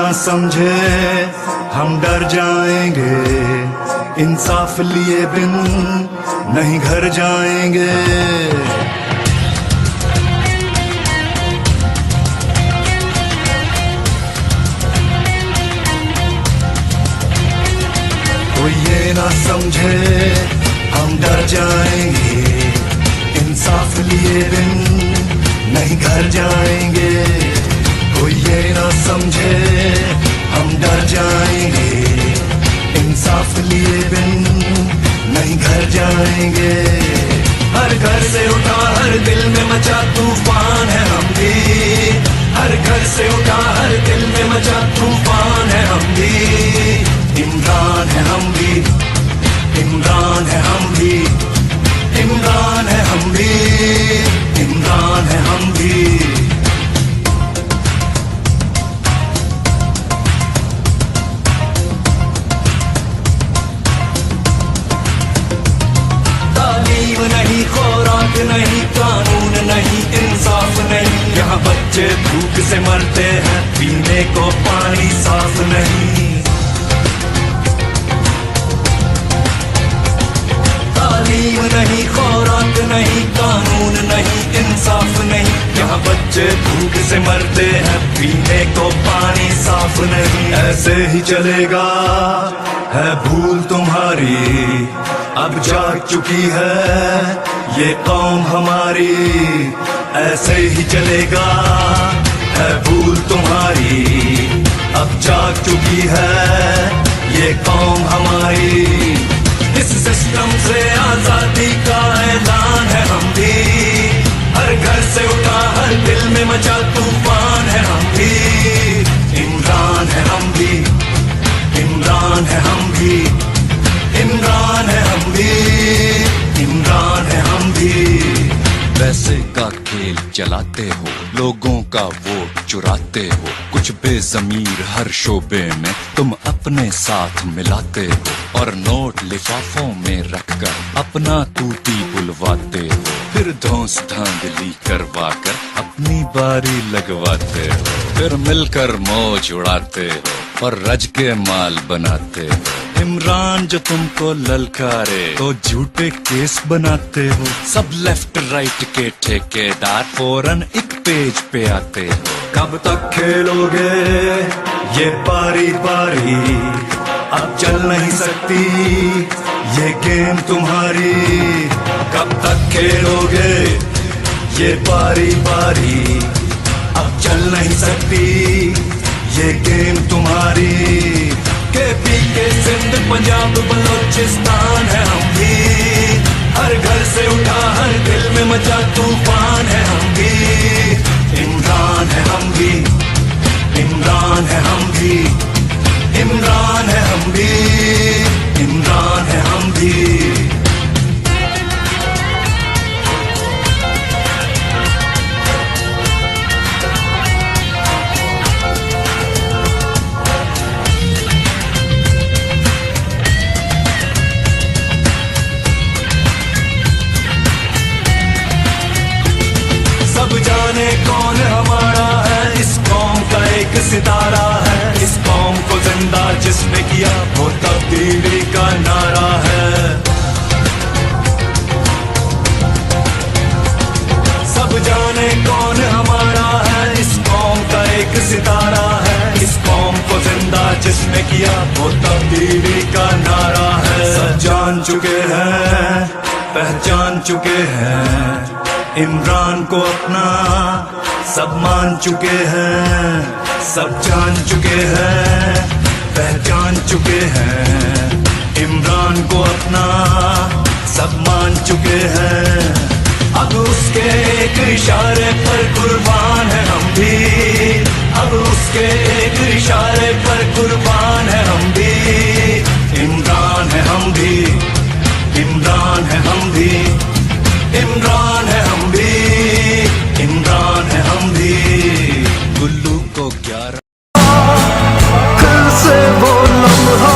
ना समझे हम डर जाएंगे, इंसाफ लिए बिन नहीं घर जाएंगे। कोई ये ना समझे हम डर जाएंगे, इंसाफ लिए बिन नहीं घर जाएंगे। कोई ये ना समझे हम डर जाएंगे, इंसाफ लिए बिन नहीं घर जाएंगे। हर घर से उठा हर दिल में मचा तूफान है हम भी, हर घर से उठा हर दिल में मचा तूफान है हम भी। इमरान है हम भी, इमरान है हम भी, इमरान है हम भी, इमरान है हम भी। तालीम नहीं, खुराक नहीं, कानून नहीं, इंसाफ नहीं, यहाँ बच्चे भूख से मरते हैं, पीने को पानी साफ नहीं। तालीम नहीं, खुराक नहीं, कानून नहीं, इंसाफ नहीं, यहाँ बच्चे भूख से मरते हैं, पीने को पानी साफ नहीं। ऐसे ही चलेगा है भूल तुम्हारी, अब जाग चुकी है ये कौम हमारी। ऐसे ही चलेगा है भूल तुम्हारी, अब जाग चुकी है ये कौम हमारी। इस सिस्टम से आजादी का ऐलान है हम भी, हर घर से उठा हर दिल में मचा तूफान है हम भी। इमरान है हम भी, इमरान है हम भी, इमरान है हम भी, इमरान है हम भी। पैसे का खेल चलाते हो, लोगों का वोट चुराते हो, कुछ बेजमीर हर शोबे में तुम अपने साथ मिलाते हो, और नोट लिफाफों में रखकर अपना तूती बुलवाते हो, फिर धौंस धांधली करवा कर अपनी बारी लगवाते हो, फिर मिलकर मौज उड़ाते हो और रज के माल बनाते हो। इमरान जो तुमको ललकारे तो झूठे केस बनाते हो, सब लेफ्ट राइट के ठेकेदार फौरन एक पेज पे आते हो। कब तक खेलोगे ये पारी पारी, अब चल नहीं सकती ये गेम तुम्हारी। कब तक खेलोगे ये पारी पारी, अब चल नहीं सकती ये गेम तुम्हारी। केपी के सिंध पंजाब बलोचिस्तान है हम भी, हर घर से उठा हर दिल में मचा तूफान है हम भी। इमरान है हम भी, इमरान है हम भी, इमरान है हम भी, इमरान है हम भी। सब जाने कौन हमारा है, इस कौम का एक सितारा है, इस कौम को जिंदा जिसने किया वो तब्दीली का नारा है। सब जाने कौन हमारा है, इस कौम का एक सितारा है, इस कौम को जिंदा जिसने किया वो तब्दीली का नारा है। सब जान चुके हैं, पहचान चुके हैं, इमरान को अपना सब मान चुके हैं। सब जान चुके हैं, पहचान चुके हैं, इमरान को अपना सब मान चुके हैं। अब उसके एक इशारे पर कुर्बान है हम भी, अब उसके एक इशारे पर कुर्बान है हम भी। इमरान है हम भी, इमरान है हम भी, इमरान है हम भी, इमरान है हम भी। गुल्लू को 11 फिर से वो लम्हा